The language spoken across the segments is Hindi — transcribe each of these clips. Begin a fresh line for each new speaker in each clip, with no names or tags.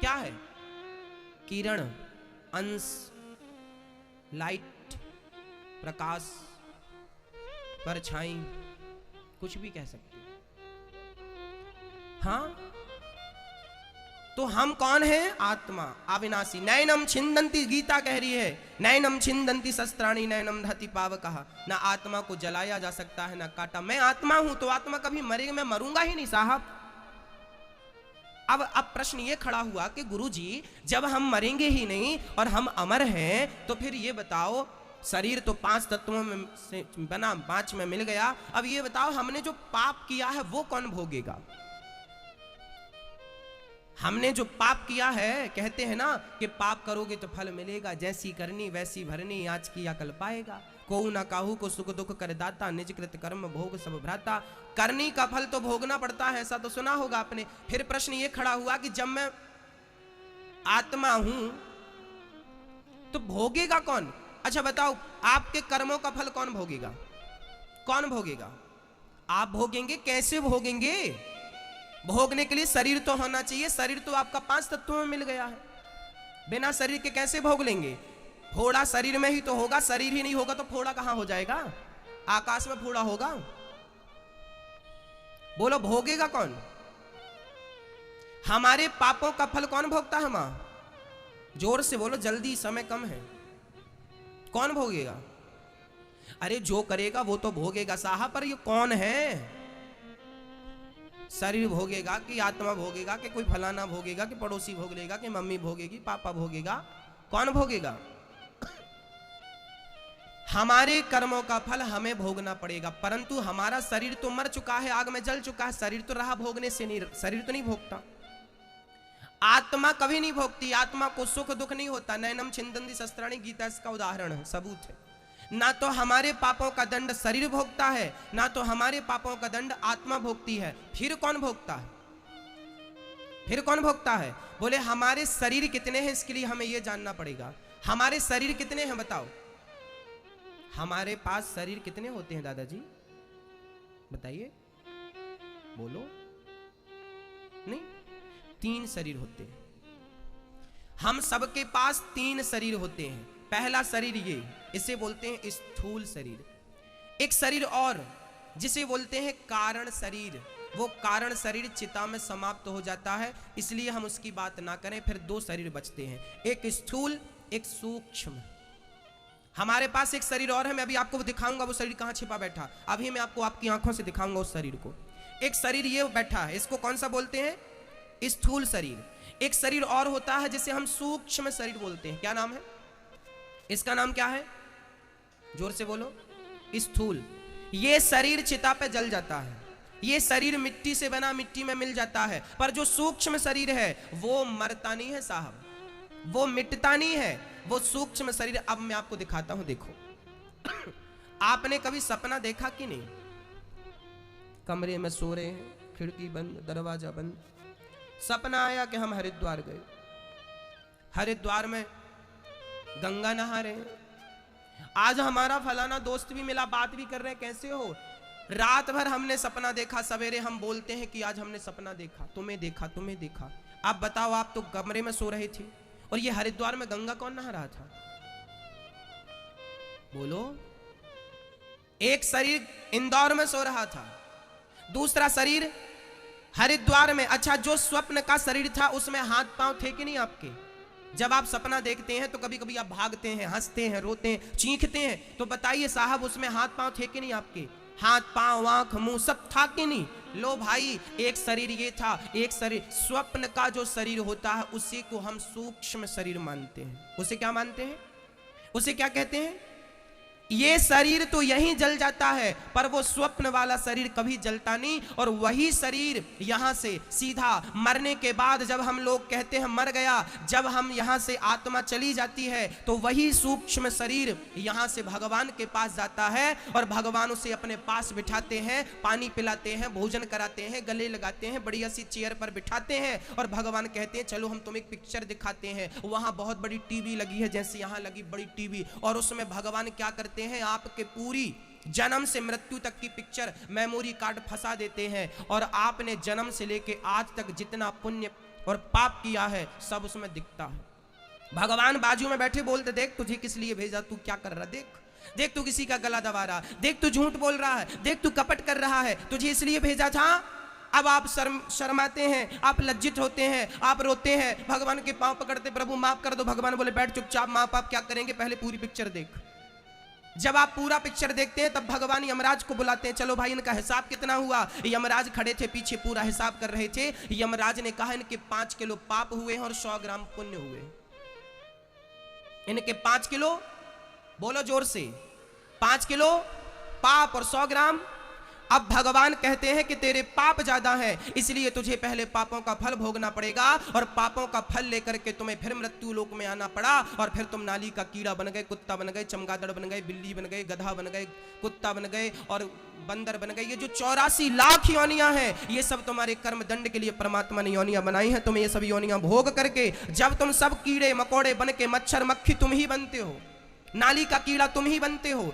क्या है? किरण, अंश, लाइट, प्रकाश, परछाई, कुछ भी कह सकते हैं। हाँ, तो हम कौन हैं? आत्मा, अविनाशी। नैनम छिंदंती, गीता कह रही है, नैनम छिंदंती शस्त्राणी नैनम दहति पावकः। ना आत्मा को जलाया जा सकता है ना काटा। मैं आत्मा हूं तो आत्मा कभी मरेगी? मैं मरूंगा ही नहीं साहब। अब प्रश्न ये खड़ा हुआ कि गुरुजी, जब हम मरेंगे ही नहीं और हम अमर हैं, तो फिर ये बताओ, शरीर तो 5 तत्वों में से बना, 5 में मिल गया। अब ये बताओ, हमने जो पाप किया है वो कौन भोगेगा? हमने जो पाप किया है, कहते हैं ना कि पाप करोगे तो फल मिलेगा, जैसी करनी वैसी भरनी, आज किया कल पाएगा। कोऊ ना काहू को सुख दुख कर दाता, निज कृत कर्म भोग सब भ्राता। करनी का फल तो भोगना पड़ता है, ऐसा तो सुना होगा आपने। फिर प्रश्न ये खड़ा हुआ कि जब मैं आत्मा हूं तो भोगेगा कौन? अच्छा बताओ, आपके कर्मों का फल कौन भोगेगा? कौन भोगेगा? आप भोगेंगे। कैसे भोगेंगे? भोगने के लिए शरीर तो होना चाहिए। शरीर तो आपका 5 तत्वों में मिल गया है, बिना शरीर के कैसे भोग लेंगे? फोड़ा शरीर में ही तो होगा, शरीर ही नहीं होगा तो फोड़ा कहां हो जाएगा? आकाश में फोड़ा होगा? बोलो, भोगेगा कौन? हमारे पापों का फल कौन भोगता है? मां, जोर से बोलो, जल्दी, समय कम है। कौन भोगेगा? अरे जो करेगा वो तो भोगेगा साहब, पर ये कौन है? शरीर भोगेगा कि आत्मा भोगेगा कि कोई फलाना भोगेगा कि पड़ोसी भोग लेगा कि मम्मी भोगेगी, पापा भोगेगा? कौन भोगेगा? हमारे कर्मों का फल हमें भोगना पड़ेगा, परंतु हमारा शरीर तो मर चुका है, आग में जल चुका है। शरीर तो रहा भोगने से नहीं, शरीर तो नहीं भोगता। आत्मा कभी नहीं भोगती। आत्मा को सुख दुख नहीं होता। नैनम छिंदंती शस्त्राणी, गीता इसका उदाहरण है, सबूत है। ना तो हमारे पापों का दंड शरीर भोगता है, ना तो हमारे पापों का दंड आत्मा भोगती है। फिर कौन भोगता है? फिर कौन भोगता है? बोले, हमारे शरीर कितने हैं, इसके लिए हमें यह जानना पड़ेगा। हमारे शरीर कितने हैं बताओ? हमारे पास शरीर कितने होते हैं दादाजी? बताइए, बोलो। नहीं, 3 शरीर होते हैं। हम सबके पास 3 शरीर होते हैं। पहला शरीर ये, इसे बोलते हैं स्थूल शरीर। एक शरीर और जिसे बोलते हैं कारण शरीर। वो कारण शरीर चिता में समाप्त हो जाता है, इसलिए हम उसकी बात ना करें। फिर 2 शरीर बचते हैं, एक स्थूल, एक सूक्ष्म। हमारे पास एक शरीर और है, मैं अभी आपको दिखाऊंगा वो शरीर कहां छिपा बैठा। अभी मैं आपको आपकी आंखों से दिखाऊंगा उस शरीर को। एक शरीर ये बैठा है, इसको कौन सा बोलते हैं? स्थूल शरीर। एक शरीर और होता है जिसे हम सूक्ष्म शरीर बोलते हैं। क्या नाम है इसका? नाम क्या है? जोर से बोलो। स्थूल। ये शरीर चिता पे जल जाता है, ये शरीर मिट्टी से बना, मिट्टी में मिल जाता है। पर जो सूक्ष्म शरीर है वो मरता नहीं है साहब, वो मिटता नहीं है, वो सूक्ष्म शरीर। अब मैं आपको दिखाता हूं, देखो। आपने कभी सपना देखा कि नहीं? कमरे में सो रहे हैं, खिड़की बंद, दरवाजा बंद, सपना आया कि हम हरिद्वार गए, हरिद्वार में गंगा नहा रहे हैं, आज हमारा फलाना दोस्त भी मिला, बात भी कर रहे हैं, कैसे हो? रात भर हमने सपना देखा, सवेरे हम बोलते हैं कि आज हमने सपना देखा, तुम्हें देखा, तुम्हें देखा। आप बताओ, आप तो कमरे में सो रहे थे और ये हरिद्वार में गंगा कौन नहा रहा था? बोलो। एक शरीर इंदौर में सो रहा था, दूसरा शरीर हरिद्वार में। अच्छा, जो स्वप्न का शरीर था उसमें हाथ पांव थे कि नहीं आपके? जब आप सपना देखते हैं तो कभी कभी आप भागते हैं, हंसते हैं, रोते हैं, चीखते हैं, तो बताइए साहब उसमें हाथ पांव थे कि नहीं आपके? हाथ पांव, आंख, मुंह सब था कि नहीं? लो भाई, एक शरीर ये था, एक शरीर स्वप्न का जो शरीर होता है उसी को हम सूक्ष्म शरीर मानते हैं। उसे क्या मानते हैं? उसे क्या कहते हैं? ये शरीर तो यहीं जल जाता है, पर वो स्वप्न वाला शरीर कभी जलता नहीं। और वही शरीर यहां से सीधा मरने के बाद, जब हम लोग कहते हैं मर गया, जब हम यहां से आत्मा चली जाती है तो वही सूक्ष्म शरीर यहां से भगवान के पास जाता है और भगवान उसे अपने पास बिठाते हैं, पानी पिलाते हैं, भोजन कराते हैं, गले लगाते हैं, बढ़िया सी चेयर पर बिठाते हैं और भगवान कहते हैं चलो हम तुम्हें एक पिक्चर दिखाते हैं। वहां बहुत बड़ी टीवी लगी है, जैसे यहां लगी बड़ी टीवी, और उसमें भगवान क्या करते हैं, आपके पूरी जन्म से मृत्यु तक की पिक्चर मेमोरी कार्ड फंसा देते हैं और आपने जन्म से लेके आज तक जितना पुण्य और पाप किया है सब उसमें दिखता है। भगवान बाजू में बैठे बोलते, देख तुझे किस लिए भेजा, तू क्या कर रहा, देख देख तू किसी का गला दबा रहा, देख तू झूठ बोल रहा है, देख तू कपट कर रहा है, तुझे इसलिए भेजा था। अब आप शर्माते हैं, आप लज्जित होते हैं, आप रोते हैं, भगवान के पांव पकड़ते, प्रभु माफ कर दो। भगवान बोले बैठ चुपचाप, माँ बाप क्या करेंगे, पहले पूरी पिक्चर देख। जब आप पूरा पिक्चर देखते हैं तब भगवान यमराज को बुलाते हैं, चलो भाई इनका हिसाब कितना हुआ। यमराज खड़े थे पीछे, पूरा हिसाब कर रहे थे। यमराज ने कहा इनके 5 किलो पाप हुए हैं और 100 ग्राम पुण्य हुए। इनके 5 किलो, बोलो जोर से, 5 किलो पाप और 100 ग्राम। अब भगवान कहते हैं कि तेरे पाप ज्यादा है, इसलिए तुझे पहले पापों का फल भोगना पड़ेगा, और पापों का फल लेकर के तुम्हें फिर मृत्यु लोक में आना पड़ा, और फिर तुम नाली का कीड़ा बन गए, कुत्ता बन गए, चमगादड़ बन गए, बिल्ली बन गए, गधा बन गए, कुत्ता बन गए और बंदर बन गए। ये जो 84 लाख योनियां हैं, ये सब तुम्हारे कर्म दंड के लिए परमात्मा ने योनियां बनाई हैं। तुम्हें ये सब योनियां भोग करके, जब तुम सब कीड़े मकोड़े बन के, मच्छर मक्खी तुम ही बनते हो, नाली का कीड़ा तुम ही बनते हो,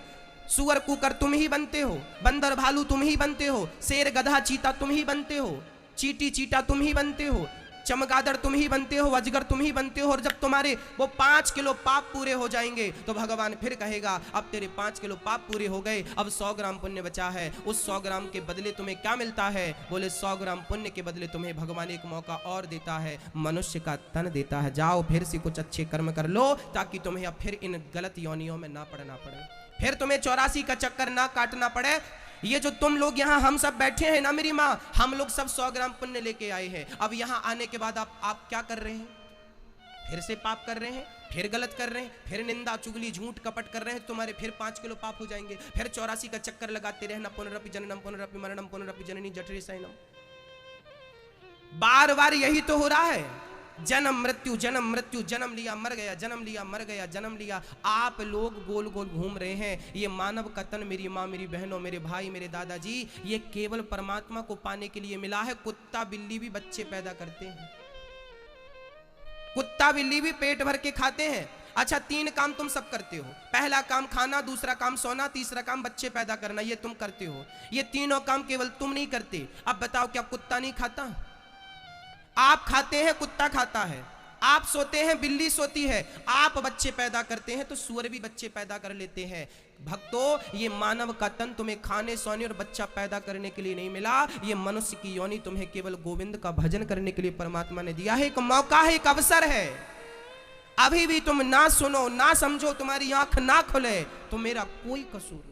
सुअर कुकर तुम ही बनते हो, बंदर भालू तुम ही बनते हो, शेर गधा चीता तुम ही बनते हो, चीटी चीटा तुम ही बनते हो, चमगादड़ तुम ही बनते हो, अजगर तुम ही बनते हो। और जब तुम्हारे वो 5 किलो पाप पूरे हो जाएंगे तो भगवान फिर कहेगा अब तेरे 5 किलो पाप पूरे हो गए, अब 100 ग्राम पुण्य बचा है। उस 100 ग्राम के बदले तुम्हें क्या मिलता है? बोले 100 ग्राम पुण्य के बदले तुम्हें भगवान एक मौका और देता है, मनुष्य का तन देता है। जाओ फिर से कुछ अच्छे कर्म कर लो, ताकि तुम्हें अब फिर इन गलत योनियों में ना पड़ना पड़े, फिर तुम्हें 84 का चक्कर ना काटना पड़े। ये जो तुम लोग यहाँ हम सब बैठे हैं ना मेरी माँ, हम लोग सब 100 ग्राम पुण्य लेके आए हैं। अब यहाँ आने के बाद आप क्या कर रहे हैं? फिर से पाप कर रहे हैं, फिर गलत कर रहे हैं, फिर निंदा चुगली झूठ कपट कर रहे हैं। तुम्हारे फिर 5 किलो पाप हो जाएंगे, फिर 84 का चक्कर लगाते रहना, पुनरपि जननम पुनरपि मरणम पुनरपि जननी जठरे शयनम। बार बार यही तो हो रहा है, जन्म मृत्यु, जन्म लिया मर गया, जन्म लिया मर गया, जन्म लिया। आप लोग गोल गोल घूम रहे हैं। ये मानव का तन मेरी माँ, मेरी बहनों, मेरे भाई, मेरे दादाजी, ये केवल परमात्मा को पाने के लिए मिला है। कुत्ता बिल्ली भी बच्चे पैदा करते हैं, कुत्ता बिल्ली भी पेट भर के खाते हैं। अच्छा 3 काम तुम सब करते हो, पहला काम खाना, दूसरा काम सोना, तीसरा काम बच्चे पैदा करना, ये तुम करते हो। ये तीनों काम केवल तुम नहीं करते। अब बताओ क्या कुत्ता नहीं खाता? आप खाते हैं, कुत्ता खाता है, आप सोते हैं, बिल्ली सोती है, आप बच्चे पैदा करते हैं तो सूअर भी बच्चे पैदा कर लेते हैं। भक्तों, ये मानव का तन तुम्हें खाने सोने और बच्चा पैदा करने के लिए नहीं मिला। ये मनुष्य की योनि तुम्हें केवल गोविंद का भजन करने के लिए परमात्मा ने दिया है। एक मौका है, एक अवसर है। अभी भी तुम ना सुनो, ना समझो, तुम्हारी आंख ना खुले तो मेरा कोई कसूर नहीं।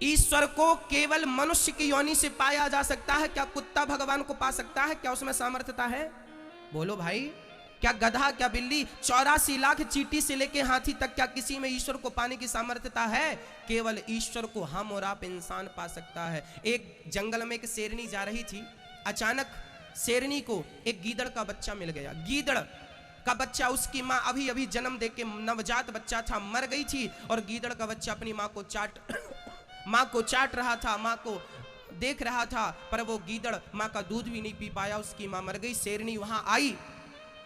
ईश्वर को केवल मनुष्य की योनि से पाया जा सकता है। क्या कुत्ता भगवान को पा सकता है? क्या उसमें सामर्थ्यता है? बोलो भाई, क्या गधा, क्या बिल्ली, 84 लाख चींटी से लेके हाथी तक, क्या किसी में ईश्वर को पाने की सामर्थ्यता है? केवल ईश्वर को हम और आप इंसान पा सकता है। एक जंगल में एक शेरनी जा रही थी, अचानक शेरनी को एक गीदड़ का बच्चा मिल गया। गीदड़ का बच्चा, उसकी माँ अभी अभी जन्म देके नवजात बच्चा था, मर गई थी, और गीदड़ का बच्चा अपनी माँ को चाट रहा था, माँ को देख रहा था, पर वो गीदड़ माँ का दूध भी नहीं पी पाया, उसकी माँ मर गई। शेरनी वहां आई,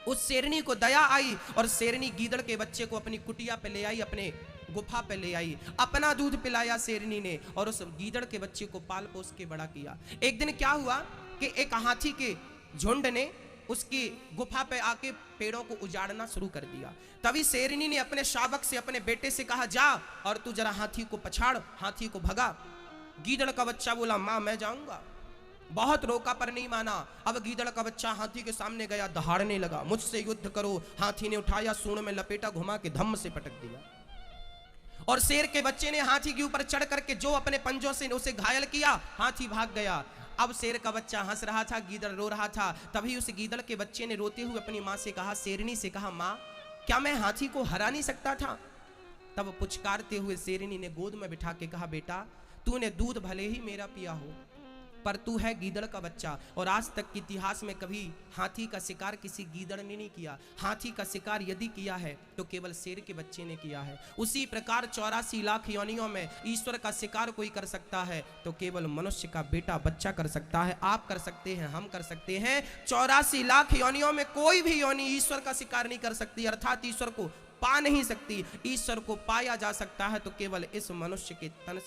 उस शेरनी को दया आई और शेरनी गीदड़ के बच्चे को अपनी कुटिया पे ले आई, अपने गुफा पे ले आई, अपना दूध पिलाया शेरनी ने, और उस गीदड़ के बच्चे को पाल पोस के बड़ा किया। एक दिन क्या हुआ कि एक हाथी के झुंड ने उसकी गुफा पे आके पेड़ों को उजाड़ना शुरू कर दिया। तभी शेरनी ने अपने शावक से, अपने बेटे से कहा, जा और तू जरा हाथी को पछाड़, हाथी को भगा। गीदड़ का बच्चा बोला, मां मैं जाऊंगा। बहुत रोका पर नहीं माना। अब गीदड़ का बच्चा हाथी के सामने गया, दहाड़ने लगा, मुझसे युद्ध करो। हाथी ने उठाया, सूंड में लपेटा, घुमा के धम्म से पटक दिया, और शेर के बच्चे ने हाथी के ऊपर चढ़ करके जो अपने पंजों से उसे घायल किया, हाथी भाग गया। अब शेर का बच्चा हंस रहा था, गीदड़ रो रहा था। तभी उस गीदड़ के बच्चे ने रोते हुए अपनी माँ से कहा, शेरनी से कहा, माँ क्या मैं हाथी को हरा नहीं सकता था? तब पुचकारते हुए शेरनी ने गोद में बिठा के कहा, बेटा तूने दूध भले ही मेरा पिया हो, पर तू है गीदड़ का बच्चा, और आज तक के इतिहास में कभी हाथी का शिकार किसी गीदड़ ने नहीं किया। हाथी का शिकार यदि किया है तो केवल शेर के बच्चे ने किया है। उसी प्रकार 84 लाख योनियों में ईश्वर का शिकार कोई कर सकता है तो केवल मनुष्य का बेटा बच्चा कर सकता है। आप कर सकते हैं, हम कर सकते हैं। 84 लाख योनियों में कोई भी योनि ईश्वर का शिकार नहीं कर सकती, अर्थात ईश्वर को पा नहीं सकती। ईश्वर को पाया जा सकता है तो केवल इस मनुष्य के तन